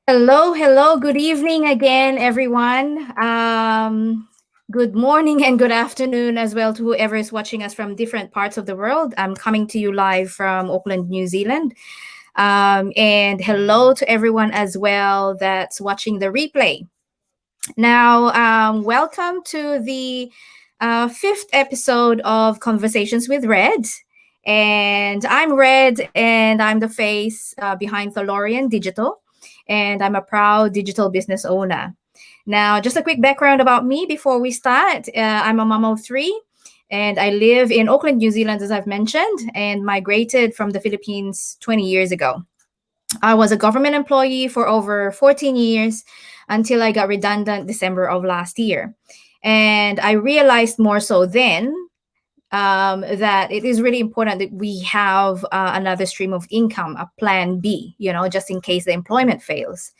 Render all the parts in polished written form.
Hello, hello. Good evening again, everyone. Good morning and good afternoon as well to whoever is watching us from different parts of the world. I'm coming to you live from Auckland, New Zealand. And hello to everyone as well that's watching the replay. Now, welcome to the fifth episode of Conversations with Red. And I'm Red, and I'm the face behind Thalorian Digital, and I'm a proud digital business owner. Now, just a quick background about me before we start. I'm a mom of three, and I live in Auckland, New Zealand, as I've mentioned, and migrated from the Philippines 20 years ago. I was a government employee for over 14 years until I got redundant December of last year. And I realized more so then that it is really important that we have another stream of income, a plan B, just in case the employment fails.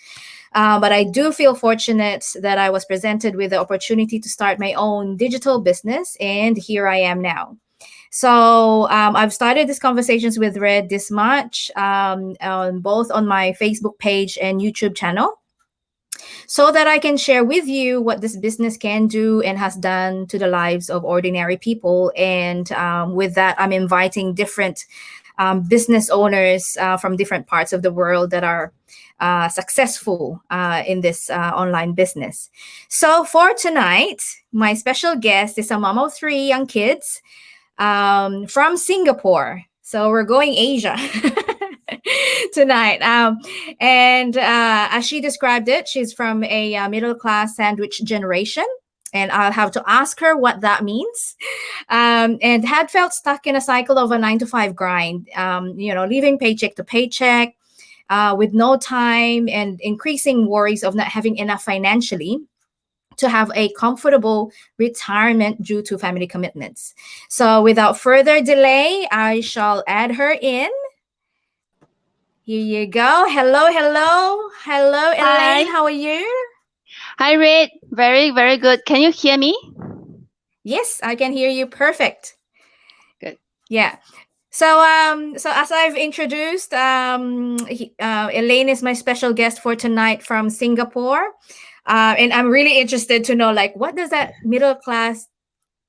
But I do feel fortunate that I was presented with the opportunity to start my own digital business, and here I am now. So I've started these conversations with Red this March, both on my Facebook page and YouTube channel, so that I can share with you what this business can do and has done to the lives of ordinary people. And with that, I'm inviting different business owners from different parts of the world that are successful in this online business. So for tonight, my special guest is a mom of three young kids from Singapore. So we're going Asia tonight. And as she described it, she's from a middle class sandwich generation. And I'll have to ask her what that means. And had felt stuck in a cycle of a 9 to 5 grind, living paycheck to paycheck with no time and increasing worries of not having enough financially to have a comfortable retirement due to family commitments. So without further delay, I shall add her in. Here you go. Hello, hello. Hello, Hi. Elaine. How are you? Hi, Red. Very, very good. Can you hear me? Yes, I can hear you perfect. Good. Yeah. So as I've introduced, Elaine is my special guest for tonight from Singapore. And I'm really interested to know, like, what does that middle class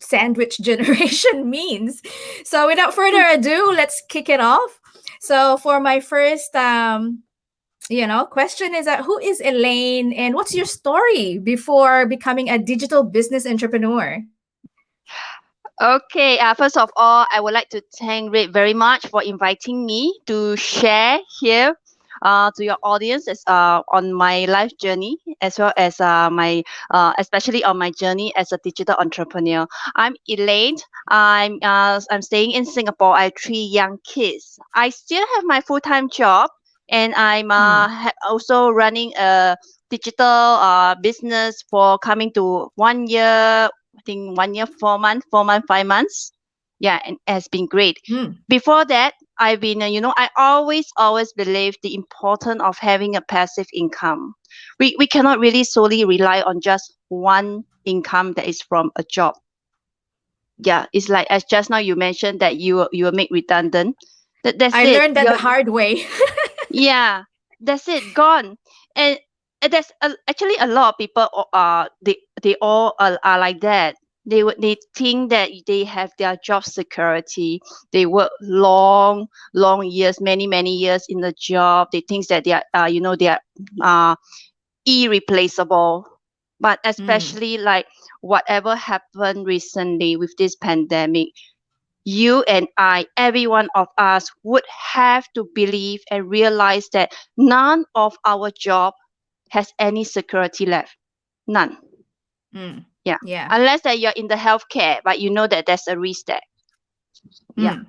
sandwich generation means? So without further ado, let's kick it off. So for my first question is that who is Elaine and what's your story before becoming a digital business entrepreneur? Okay. First of all, I would like to thank Red very much for inviting me to share here to your audience on my life journey as well as my especially on my journey as a digital entrepreneur. I'm Elaine. I'm staying in Singapore. I have three young kids. I still have my full-time job, and I'm Mm, also running a digital business for coming to 1 year. I think 1 year, 4 months, 4 months, 5 months. Yeah, and it has been great. mm, Before that, I've been, I always believe the importance of having a passive income. We cannot really solely rely on just one income that is from a job. Yeah, it's like as just now you mentioned that you will make redundant. That's I it. learned that the hard way. Yeah, that's it, gone. And, there's actually a lot of people they all are like that. They think that they have their job security. They work long years, many years in the job. They think that they are they are uh irreplaceable. But Mm, especially like whatever happened recently with this pandemic, you and I, every one of us, would have to believe and realize that none of our job has any security left. None. mm, Yeah. yeah. Unless that you're in the healthcare, but you know that there's a risk there. Yeah. Mm,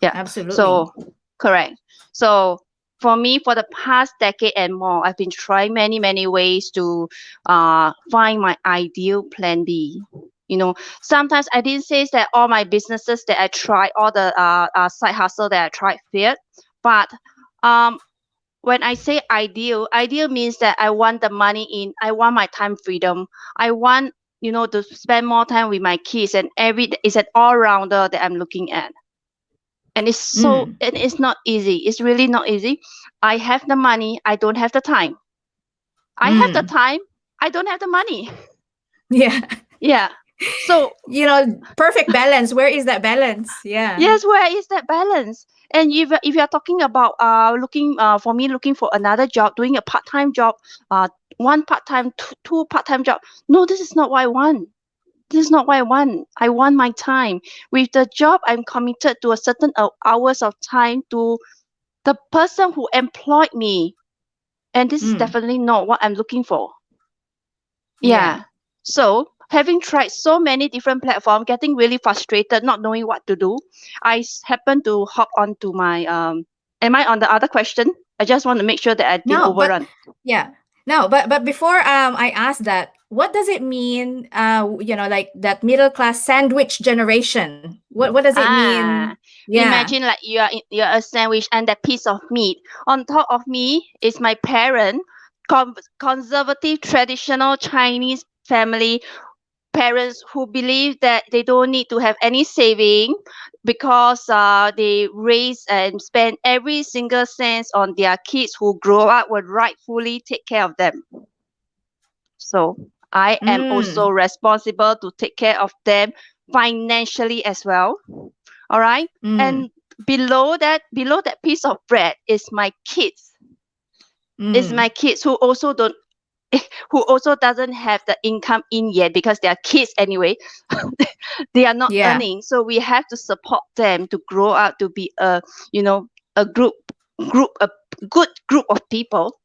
Yeah. absolutely. So, correct. So, for me, for the past decade and more, I've been trying many ways to find my ideal plan B. Sometimes I didn't say that all my businesses that I tried, all the side hustle that I tried failed. But um, when I say ideal means that I want the money in, I want my time freedom. I want, to spend more time with my kids, and it's an all rounder that I'm looking at. And Mm, it's not easy. It's really not easy. I have the money, I don't have the time. I have the Mm. time, I don't have the money. Yeah. Yeah. So Perfect balance. Where is that balance? Yeah. yes, where is that balance? And if you are talking about looking for me looking for another job, doing a part time job, one part time, two part time job. No, this is not what I want. This is not what I want. I want my time. With the job, I'm committed to a certain hours of time to the person who employed me. And this is Mm. definitely not what I'm looking for. Yeah. Yeah. So, having tried so many different platforms, getting really frustrated, not knowing what to do, happened to hop onto my am I on the other question? I just want to make sure that I didn't No, but overrun. yeah. No, but before I ask that, what does it mean like that middle class sandwich generation? What does it mean? Ah, Yeah. imagine like you're a sandwich and that piece of meat. On top of me is my parent, conservative traditional Chinese family parents who believe that they don't need to have any saving because they raise and spend every single cent on their kids who grow up will rightfully take care of them. So I am also Mm. responsible to take care of them financially as well. All right. Mm. And below that piece of bread is my Mm. kids who also don't who also doesn't have the income in yet because they are kids anyway. They are not Yeah. earning, so we have to support them to grow up to be a group a good group of people.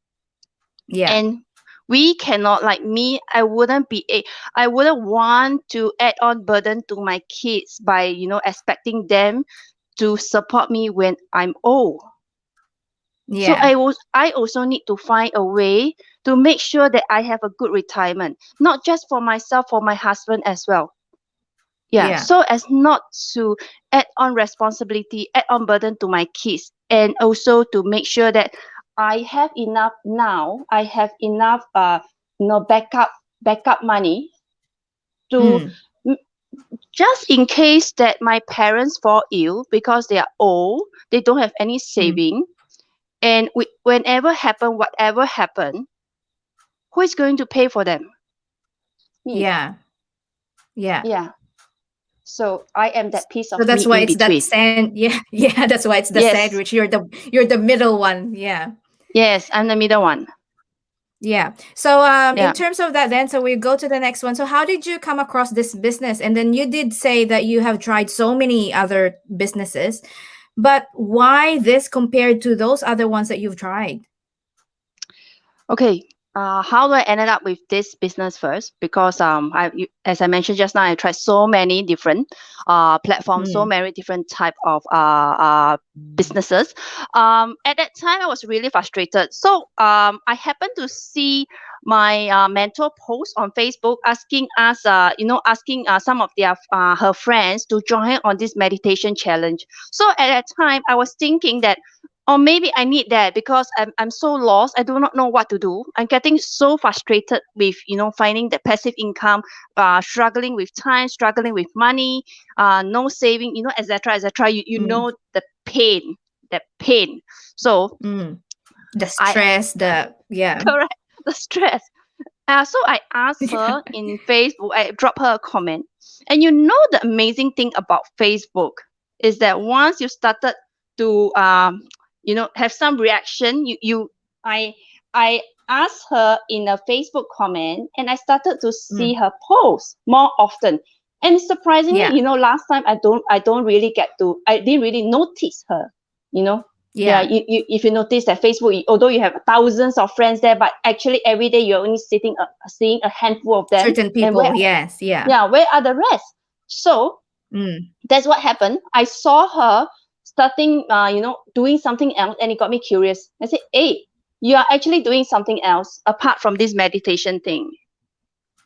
Yeah. And we cannot, like me, I wouldn't want to add on burden to my kids by expecting them to support me when I'm old. So Yeah. I also need to find a way to make sure that I have a good retirement, not just for myself, for my husband as well. Yeah, Yeah. so as not to add on responsibility, add on burden to my kids, and also to make sure that I have enough now. I have enough, backup money to Mm. m- just in case that my parents fall ill because they are old, they don't have any Mm. saving, and whenever happen, whatever happen, who is going to pay for them? Me. Yeah. Yeah. Yeah. So I am that piece So of that's meat why in it's that between. sand. Yeah. Yeah. That's why it's the Yes. sandwich. You're the middle one. Yeah. Yes, I'm the middle one. Yeah. So in Yeah. terms of that then, so we go to the next one. So how did you come across this business? And then you did say that you have tried so many other businesses, but why this compared to those other ones that you've tried? Okay. How do I ended up with this business first? Because as I mentioned just now, I tried so many different platforms, so Mm. many different type of businesses. At that time, I was really frustrated. So I happened to see my mentor post on Facebook asking us, asking some of her friends to join on this meditation challenge. So at that time, I was thinking that or maybe I need that because I'm so lost. I do not know what to do. I'm getting so frustrated with, finding the passive income, struggling with time, struggling with money, no saving, etc., etc. You Mm. know that pain. So Mm. The I stress, the yeah. correct the stress. So I asked her in Facebook, I dropped her a comment. And the amazing thing about Facebook is that once you started to have some reaction, I I asked her in a Facebook comment and I started to see Mm. her post more often. And surprisingly, Yeah. last time I didn't really notice her, you know, yeah, Yeah. if you notice that Facebook, although you have thousands of friends there, but actually every day you're only seeing a handful of them. Certain And people, yes, yeah. where are the rest? So Mm. that's what happened. I saw her starting, doing something else, and it got me curious. I said, "Hey, you are actually doing something else apart from this meditation thing.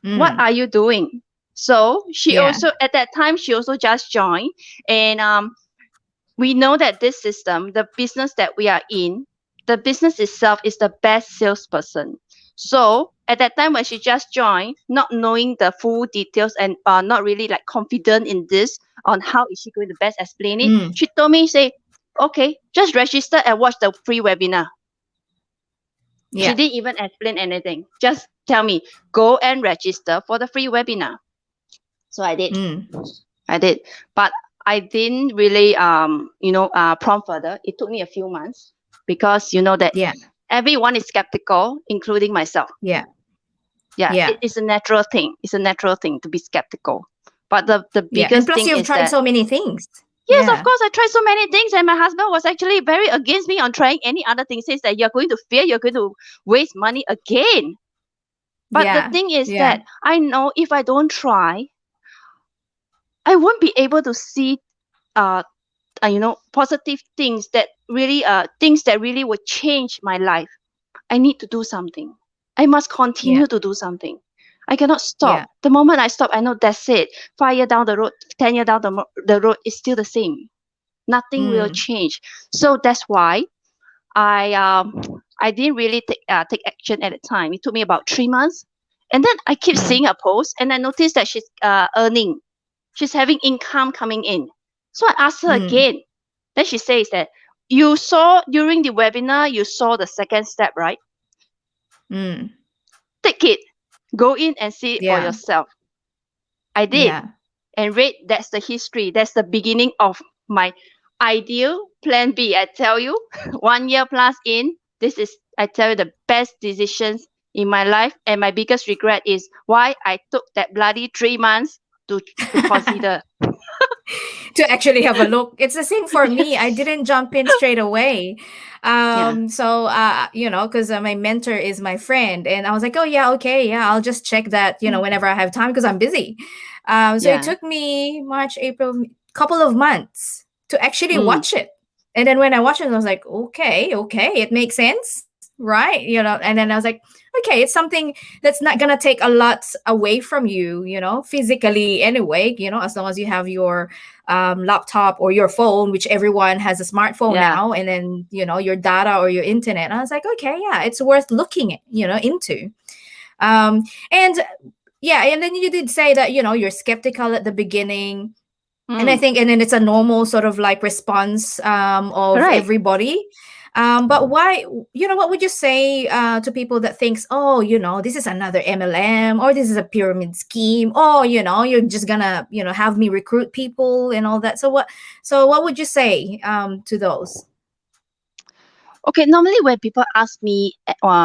What Mm. are you doing?" So Yeah. at that time, she also just joined, and we know that this system, the business that we are in, the business itself is the best salesperson. So at that time when she just joined, not knowing the full details and not really like confident in this on how is she going to best explain it, Mm. she told me, say, okay, just register and watch the free webinar. She Yeah. didn't even explain anything. Just tell me, go and register for the free webinar. So I did. Mm. I did. But I didn't really prompt further. It took me a few months because you know that Yeah. everyone is skeptical, including myself. Yeah. Yeah, Yeah. it's a natural thing. It's a natural thing to be skeptical. But the Yeah. And biggest plus, thing you've is tried that so many things. yes, of Yeah. course, I tried so many things, and my husband was actually very against me on trying any other thing. Says that you're going to fail, you're going to waste money again. But the Yeah. thing is Yeah. that I know if I don't try, I won't be able to see uh, positive things that really will change my life. I need to do something. I must Yeah. continue to do something. I cannot Yeah. stop. The moment I stop, I know that's it. 5 years down the road, 10 years down the road, it's still the same. Nothing will Mm. change. So that's why I didn't really take action at the time. It took me about 3 months, and then I keep Mm. seeing a post, and I noticed that she's earning. She's having income coming in. So I asked her Mm. again. Then she says that you saw during the webinar, you saw the second step, right? Mm. Take it. Go in and see it for Yeah. yourself. I did. Yeah. And read, that's the history. That's the beginning of my ideal plan B. I tell you, 1 year plus in, this is, I tell you, the best decisions in my life. And my biggest regret is why I took that bloody 3 months to consider. To actually have a look. It's the same for me. I didn't jump in straight away. Yeah, Because my mentor is my friend, and I was like, oh yeah, okay, yeah, I'll just check that, mm, whenever I have time because I'm busy. So it yeah, took me March, April, couple of months to actually mm, watch it. And then when I watched it, I was like, okay, it makes sense, right? And then I was like, okay, it's something that's not gonna take a lot away from you, physically anyway, as long as you have your laptop or your phone, which everyone has a smartphone yeah. now, and then your data or your internet. And I was like, okay, yeah, it's worth looking into. And yeah, and then you did say that you're skeptical at the beginning, and I Mm, think, and then it's a normal sort of like response of correct. everybody. But why, what would you say to people that thinks, oh, this is another MLM, or this is a pyramid scheme, or you're just gonna have me recruit people and all that. So what would you say to those? Okay, normally when people ask me,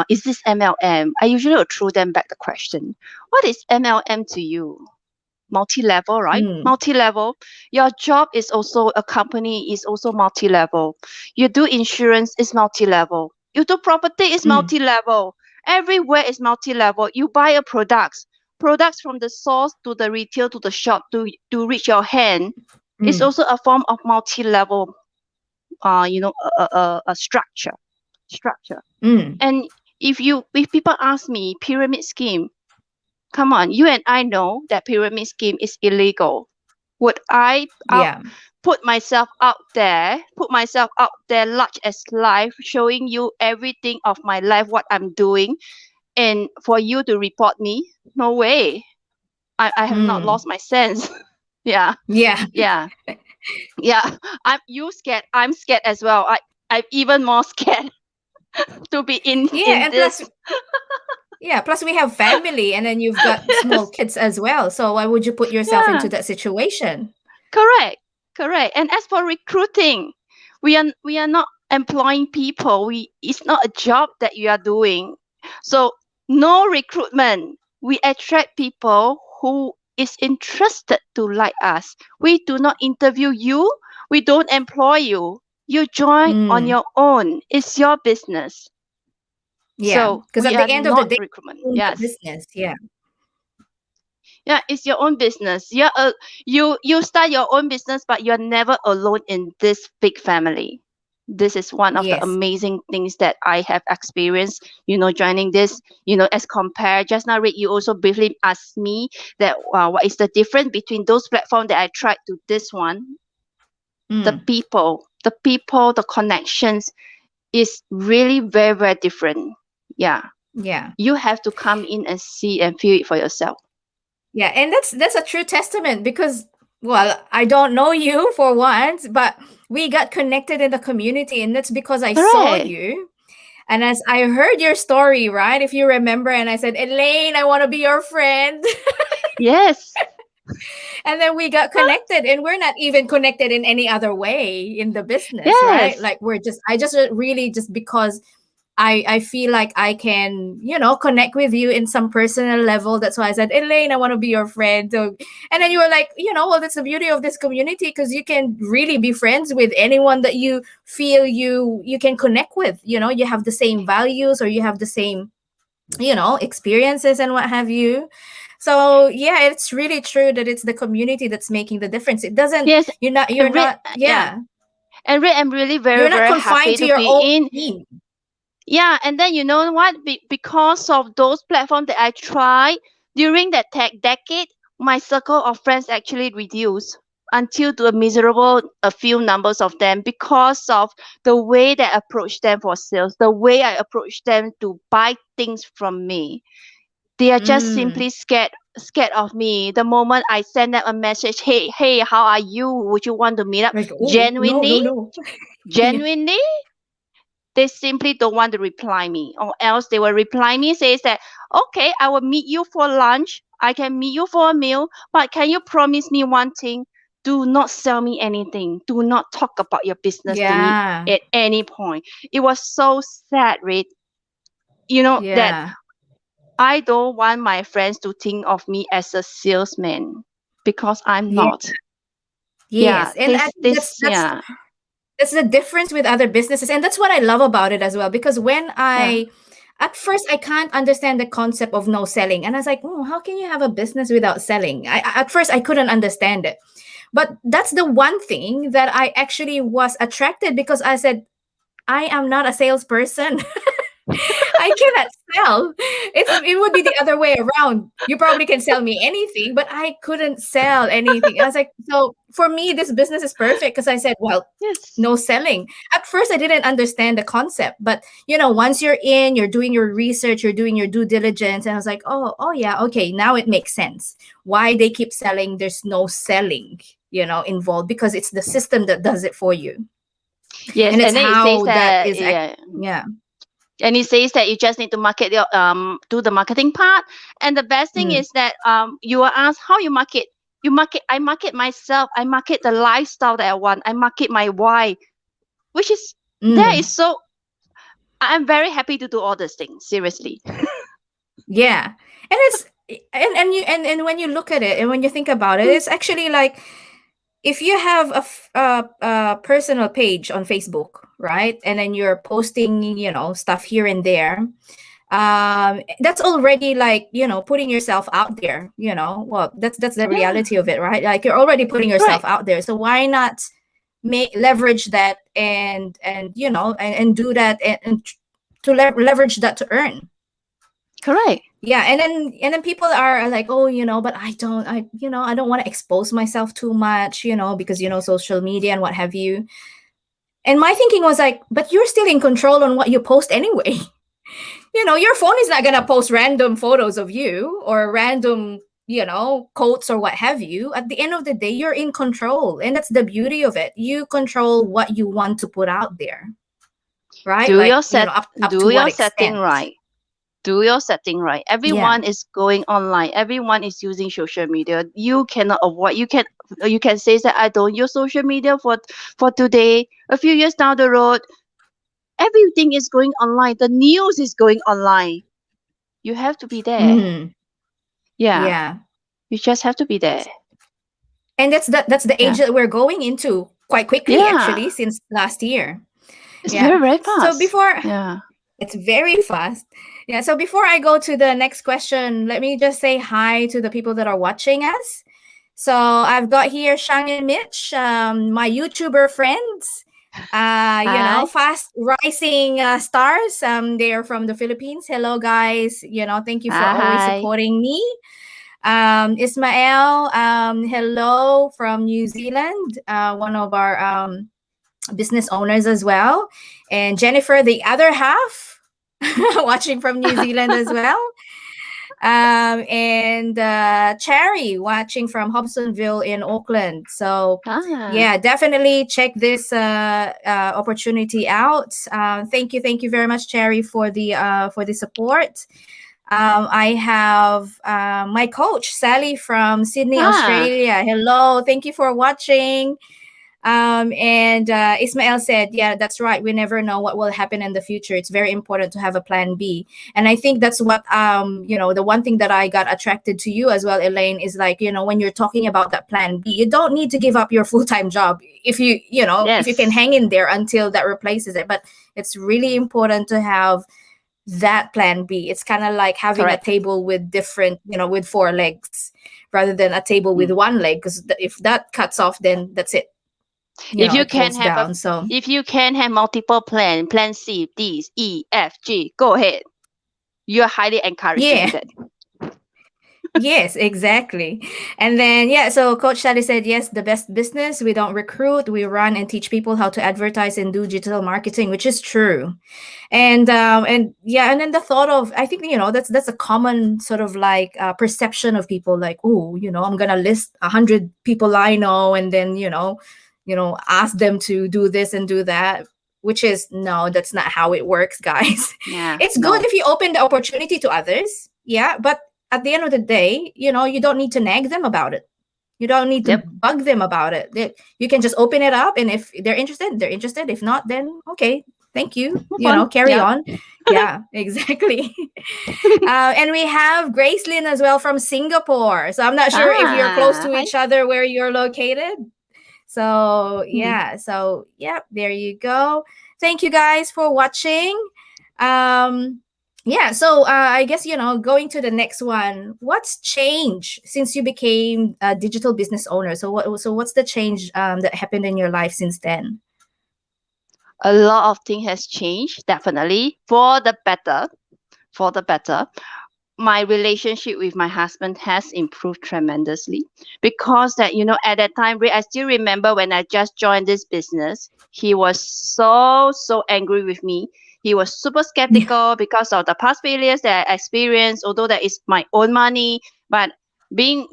is this MLM? I usually will throw them back the question, what is MLM to you? Multi-level, right? Mm, Multi-level. Your job is also a company is also multi-level. You do insurance is multi-level. You do property is mm, multi-level. Everywhere is multi-level. You buy a products from the source to the retail to the shop to reach your hand. It's mm, also a form of multi-level, a structure. mm. And if people ask me pyramid scheme, come on, you and I know that pyramid scheme is illegal. Would I out Yeah. put myself out there large as life, showing you everything of my life, what I'm doing, and for you to report me? No way. I have not Mm. lost my sense. Yeah, Yeah. yeah, yeah. You scared. I'm scared as well. I'm even more scared to be Yeah, in and plus, this. yeah, plus we have family, and then you've got small Yes. kids as well. So why would you put yourself into Yeah. that situation? Correct, correct. And as for recruiting, we are not employing people. It's not a job that you are doing. So no recruitment. We attract people who is interested to like us. We do not interview you. We don't employ you. You join on Mm. your own. It's your business. Yeah, So because we at are the end of the not day, recruitment. own the Yes. business. Yeah. Yeah, it's your own business. You start your own business, but you're never alone in this big family. This is one of the Yes. amazing things that I have experienced, joining this, as compared. Just now, Rick, you also briefly asked me that what is the difference between those platforms that I tried to this one? Mm. The connections is really very, very different. Yeah. Yeah. You have to come in and see and feel it for yourself. Yeah, and that's a true testament because, well, I don't know you for once, but we got connected in the community, and that's because I saw Correct. you. And as I heard your story, right? If you remember, and I said, Elaine, I want to be your friend. Yes. And then we got connected, and we're not even connected in any other way in the business, right? Yes. Like I just really just because I feel like I can, connect with you in some personal level. That's why I said, Elaine, I want to be your friend. So, and then you were like, well, that's the beauty of this community, because you can really be friends with anyone that you feel you can connect with. You have the same values, or you have the same, experiences and what have you. So yeah, it's really true that it's the community that's making the difference. It doesn't, Yes. you're And not, yeah. yeah, And I'm really very, you're not very confined happy to to your be own in. team. Yeah, and then you know what? Because of those platforms that I tried during that decade, my circle of friends actually reduced until to a miserable a few numbers of them, because of the way that I approach them for sales, the way I approach them to buy things from me. They are just Mm. simply scared of me. The moment I send them a message, hey, how are you? Would you want to meet up? Like, oh, no, Genuinely, no, no. Yeah. genuinely, they simply don't want to reply me, or else they will reply me says that, okay, I will meet you for lunch, I can meet you for a meal, but can you promise me one thing? Do not sell me anything, do not talk about your business to me Yeah. at any point. It was so sad, Reed. You know that Yeah. I don't want my friends to think of me as a salesman, because I'm Yeah. not. Yeah, Yes. And I this think this yeah. that's the difference with other businesses. And that's what I love about it as well. Because when Yeah. I at first I can't understand the concept of no selling. And I was like, oh, how can you have a business without selling? At first I couldn't understand it. But that's the one thing that I actually was attracted, because I said, I am not a salesperson. I cannot sell. It would be the other way around. You probably can sell me anything, but I couldn't sell anything. I was like, so for me, this business is perfect, because I said, well, Yes. no selling. At first, I didn't understand the concept, but once you're in, you're doing your research, you're doing your due diligence, and I was like, oh yeah, okay, now it makes sense why they keep selling. There's no selling, involved, because it's the system that does it for you, Yes, and it's and then it says how that that, is. yeah. Yeah. And it says that you just need to market your do the marketing part. And the best thing Mm, is that you are asked how you market. You market. I market myself. I market the lifestyle that I want. I market my why, which is, that is mm. so, I'm very happy to do all these things, seriously. Yeah. And it's and when you look at it and when you think about it, it's actually like, if you have a personal page on Facebook, right? And then you're posting, stuff here and there. That's already like, putting yourself out there, well, that's the Yeah, reality of it, right? Like, you're already putting yourself correct, out there. So why not make leverage that, and do that, and to leverage that to earn. correct. Yeah, and then people are like, oh, but I don't want to expose myself too much, because social media and what have you. And my thinking was like, but you're still in control on what you post anyway. Your phone is not gonna post random photos of you, or random, quotes or what have you. At the end of the day, you're in control, and that's the beauty of it. You control what you want to put out there, right? Do Like, your set, up to do what your setting extent. right. Do your setting right. Yeah. Everyone is going online. Everyone is using social media. You cannot avoid. You can say that I don't use social media for today. A few years down the road, everything is going online. The news is going online. You have to be there. Mm, Yeah, yeah. you just have to be there. And that's the age Yeah, that we're going into quite quickly, yeah. actually, since last year. It's Yeah. very, very So fast. before Yeah. It's very fast. Yeah. So before I go to the next question, let me just say hi to the people that are watching us. So I've got here Shang and Mitch, my YouTuber friends. Hi. Fast rising stars. They are from the Philippines. Hello, guys. Thank you for Hi. always Hi. supporting me. Ismael, hello from New Zealand. One of our business owners as well. And Jennifer, the other half, watching from New Zealand as well. And Cherry watching from Hobsonville in Auckland. So, Ah, yeah, definitely check this opportunity out. Thank you very much, Cherry, for the support. I have my coach, Sally from Sydney, ah, Australia. Hello, thank you for watching. And Ismael said, yeah, that's right. We never know what will happen in the future. It's very important to have a plan B. And I think that's what, the one thing that I got attracted to you as well, Elaine, is like, when you're talking about that plan B, you don't need to give up your full time job if you can yes, hang in there until that replaces it. But it's really important to have that plan B. It's kind of like having a correct. table with different, with four legs rather than a table with Mm. one leg. Because if that cuts off, then that's it, If you it can falls have a, down. So if you can have multiple plan C, D, E, F, G, go ahead. You are highly encouraged to do yeah. that. Yes, exactly. And then yeah, so Coach Sally said, yes, the best business. We don't recruit, we run and teach people how to advertise and do digital marketing, which is true. And yeah, and then the thought of, I think, that's a common sort of like perception of people, like, oh, I'm gonna list 100 people I know, and then ask them to do this and do that, which is, no, that's not how it works, guys. Yeah, It's good no. if you open the opportunity to others, yeah, but at the end of the day, you don't need to nag them about it. You don't need to Yep. bug them about it. You can just open it up, and if they're interested, they're interested. If not, then okay, thank you. Move on. Carry Yeah. on. Yeah, exactly. And we have Gracelyn as well from Singapore. So I'm not sure if you're close Ah, to hi. each other where you're located. So Hmm. yeah, there you go. Thank you guys for watching. Um, yeah, so I guess going to the next one. What's changed since you became a digital business owner? What's the change that happened in your life since then? A lot of things has changed, definitely for the better. For the better. My relationship with my husband has improved tremendously because that at that time I still remember when I just joined this business, he was so angry with me. He was super Yeah. skeptical because of the past failures that I experienced, although that is my own money. But being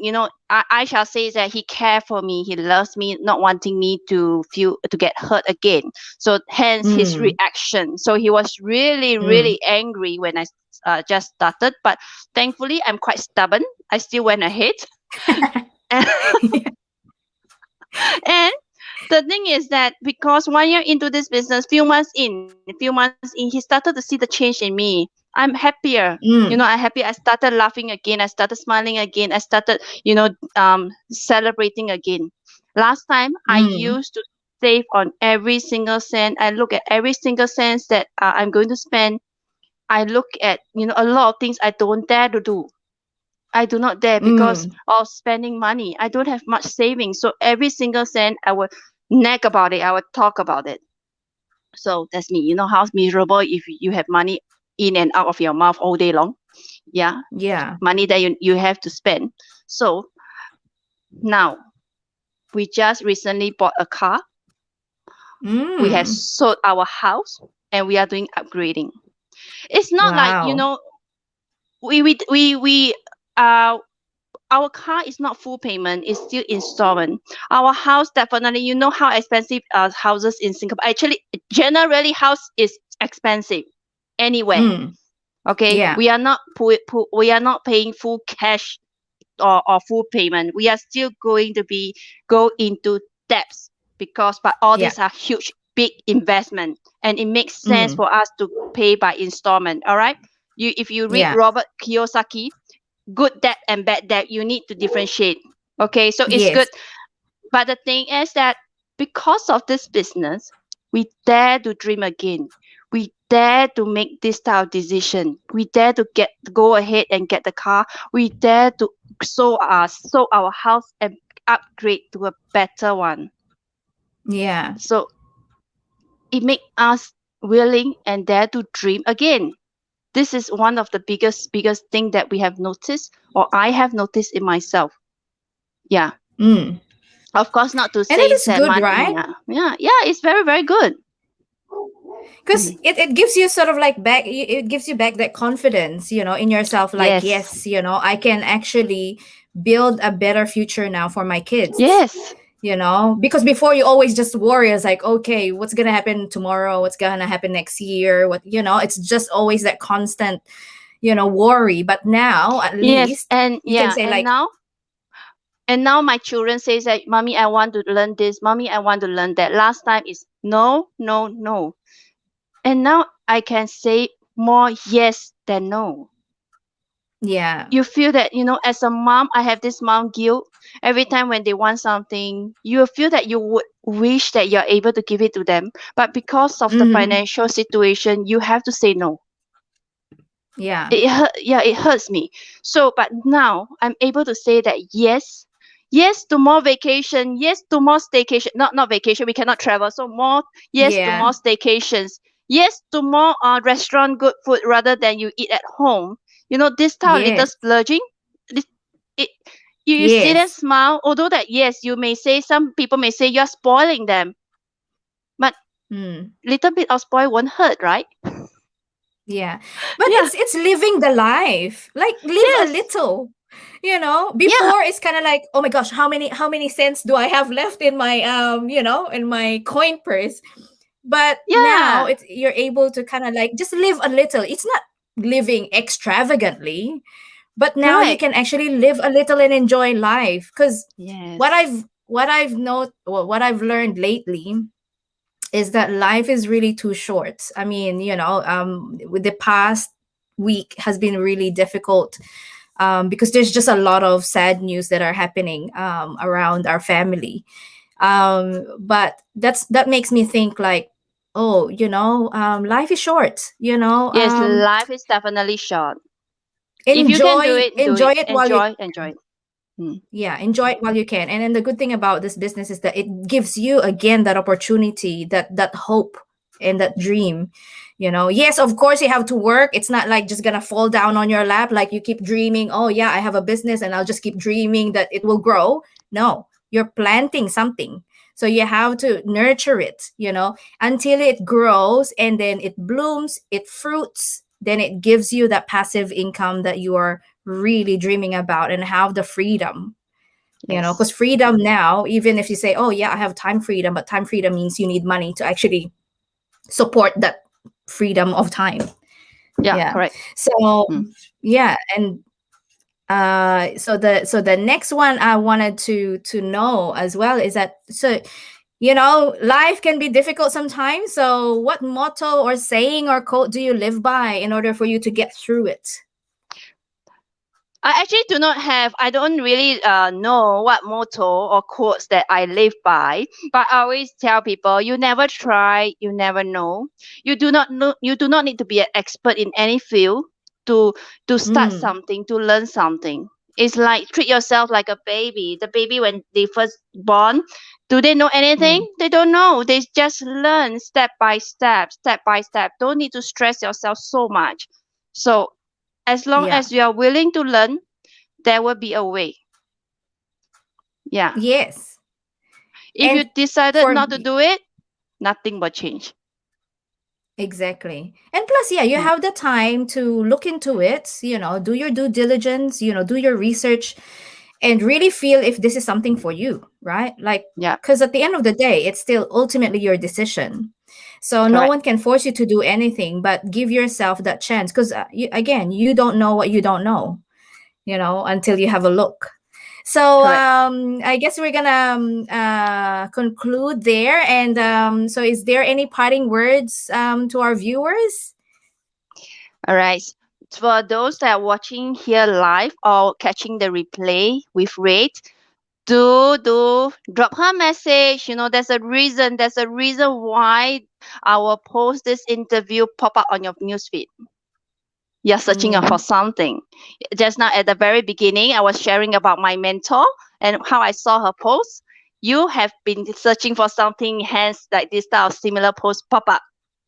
I shall say that he cared for me, he loves me, not wanting me to get hurt again. So hence his Mm, reaction. So he was really mm. really angry when I just started, but thankfully I'm quite stubborn. I still went ahead. and and the thing is that because 1 year into this business, few months in, he started to see the change in me. I'm happier. Mm, I'm happy. I started laughing again. I started smiling again. I started, celebrating again. Last time I mm, used to save on every single cent. I look at every single cent that I'm going to spend. I look at, a lot of things I don't dare to do. I do not dare because mm. of spending money. I don't have much savings. So every single cent I would nag about it. I would talk about it. So that's me. You know how miserable if you have money in and out of your mouth all day long. Yeah. Yeah. Money that you have to spend. So now we just recently bought a car. We have Mm. sold our house and we are doing upgrading. It's not like, Wow. we our car is not full payment, it's still installment. Our house, definitely, you know how expensive houses in Singapore. Actually, generally house is expensive anywhere. Mm. Okay, Yeah. we are not paying full cash or full payment. We are still going to be go into debts because but all Yeah. these are huge big investment, and it makes sense Mm. for us to pay by installment. All right, if you read Yeah. Robert Kiyosaki, good debt and bad debt, you need to differentiate. Okay, so it's good. Yes. But the thing is that because of this business, we dare to dream again. We dare to make this type of decision. We dare to go ahead and get the car. We dare to sold our house and upgrade to a better one. Yeah. So it makes us willing and dare to dream again. This is one of the biggest thing that we have noticed, or I have noticed in myself. Yeah. Mm. Of course, not to And that say is that good, money. right? Yeah, yeah, yeah. It's very, very good. because Mhm. it gives you sort of like back, it gives you back that confidence, in yourself, like, Yes. yes, I can actually build a better future now for my kids, Yes. because before you always just worry. It's like, okay, what's gonna happen tomorrow, what's gonna happen next year, what, it's just always that constant, worry. But now at Yes. least And you can yeah, say like, and now my children says that, mommy, I want to learn this, mommy, I want to learn that. Last time is no, no, no. And now I can say more yes than no. yeah. You feel that, as a mom, I have this mom guilt. Every time when they want something, you feel that you would wish that you're able to give it to them, but because of the Hmm. financial situation, you have to say no. Yeah. Yeah, it hurts me. So but now I'm able to say that yes, yes to more vacation, yes to more staycation, not vacation, we cannot travel, so more, yes to Yeah. more staycations, yes to more restaurant good food rather than you eat at home. This type of little Yes. splurging, this, it, you see them Yes. smile, although that, yes, you may say, some people may say you're spoiling them, but Mm. little bit of spoil won't hurt, right? Yeah. But Yeah. it's living the life. Like, live a Yes. little. Yeah. Before it's kind of like, oh my gosh, how many cents do I have left in my in my coin purse? But now Yeah. it's you're able to kind of like just live a little. It's not living extravagantly, but now you Correct. can actually live a little and enjoy life. Because what Yes. I've what I've not well, what I've learned lately is that life is really too short. I mean, with the past week has been really difficult, because there's just a lot of sad news that are happening around our family. But that makes me think like, oh, life is short. Yes, life is definitely short. If you can Enjoy do enjoy it. it while you Enjoy, enjoy it. Mm. yeah, enjoy it while you can. And then the good thing about this business is that it gives you again that opportunity, that hope and that dream. Yes, of course you have to work. It's not like just gonna fall down on your lap, like you keep dreaming, oh yeah, I have a business and I'll just keep dreaming that it will grow. No, you're planting something. So you have to nurture it, until it grows, and then it blooms, it fruits, then it gives you that passive income that you are really dreaming about, and have the freedom, because Yes. freedom now, even if you say, oh yeah, I have time freedom, but time freedom means you need money to actually support that freedom of time. Yeah, Yeah. correct. So Mm. yeah. And so the next one I wanted to know as well is that, so life can be difficult sometimes. So what motto or saying or quote do you live by in order for you to get through it? I actually do not have, I don't really know what motto or quotes that I live by, but I always tell people, you never try, you never know. You do not need to be an expert in any field to start Mm, something, to learn something. It's like treat yourself like a baby. The baby when they first born, do they know anything? mm, They don't know. They just learn step by step, step by step. Don't need to stress yourself so much. So as long yeah. as you are willing to learn, there will be a way. Yeah. Yes. If you And decided for not to do it, nothing will change. exactly. And plus, yeah, you Yeah. have the time to look into it, do your due diligence, do your research, and really feel if this is something for you, right? Like, Yeah. because at the end of the day, it's still ultimately your decision. So no Correct. one can force you to do anything, but give yourself that chance. Because again, you don't know what you don't know, until you have a look. So Correct. I guess we're gonna conclude there. And so, is there any parting words to our viewers? All right. For those that are watching here live or catching the replay with Rate, do drop her message. There's a reason why our post this interview pop up on your newsfeed. You're searching out for Mm, something. Just now at the very beginning, I was sharing about my mentor and how I saw her post. You have been searching for something, hence like this type of similar post pop up.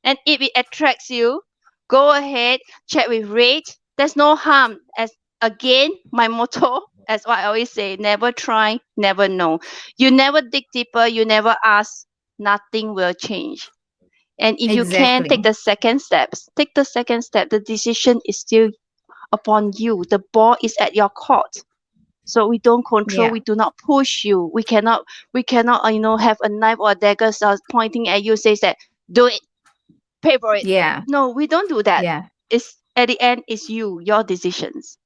And if it attracts you, go ahead, chat with Rate. There's no harm. As again, my motto, as what I always say, never try, never know. You never dig deeper, you never ask, nothing will change. And if you can take Exactly. the second steps, take the second step. The decision is still upon you. The ball is at your court. So we don't control, Yeah. we do not push you. We cannot have a knife or a dagger pointing at you, says that do it, pay for it. Yeah. No, we don't do that. Yeah. It's at the end, it's you, your decisions.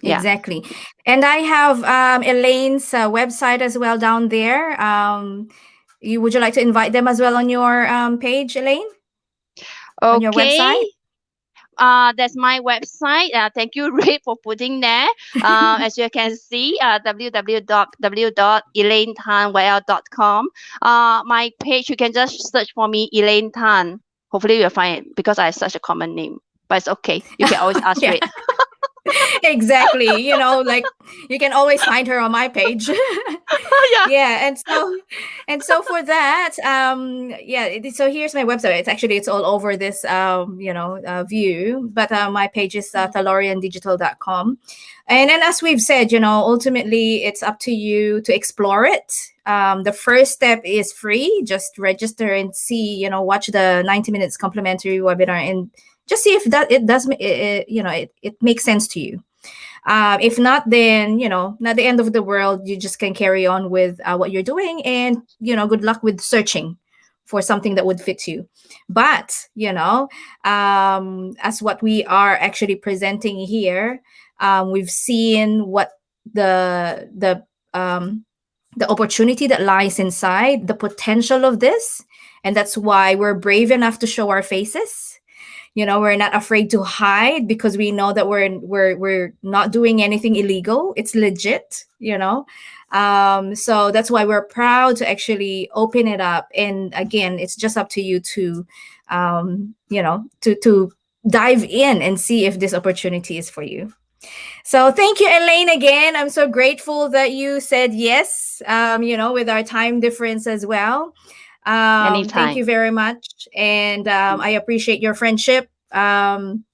Yeah. Exactly. And I have Elaine's website as well down there. Would you like to invite them as well on your page, Elaine, on your Okay. website? That's my website. Thank you, Ray, for putting there. As you can see, www.elainetanwl.com. My page, you can just search for me, Elaine Tan. Hopefully, you'll find it because I have such a common name. But it's okay. You can always ask Yeah. Ray. Exactly. Like you can always find her on my page. Yeah. Yeah, and so for that, yeah, so here's my website. It's all over this view, but my page is taloriandigital.com. And then, as we've said, ultimately it's up to you to explore it. The first step is free. Just register and see, watch the 90 minutes complimentary webinar and just see if that it does it makes sense to you. If not, then not the end of the world. You just can carry on with what you're doing, and good luck with searching for something that would fit you. But as what we are actually presenting here, we've seen what um, the opportunity that lies inside, the potential of this, and that's why we're brave enough to show our faces. We're not afraid to hide because we know that we're not doing anything illegal. It's legit. So that's why we're proud to actually open it up. And again, it's just up to you to to dive in and see if this opportunity is for you. So thank you, Elaine, again. I'm so grateful that you said yes, with our time difference as well. Thank you Anytime. very much. And I appreciate your friendship. And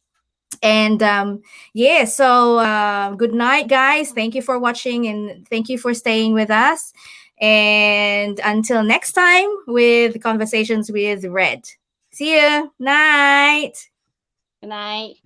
yeah, so good night, guys. Thank you for watching and thank you for staying with us. And until next time with Conversations with Red. See you. Night. Good night.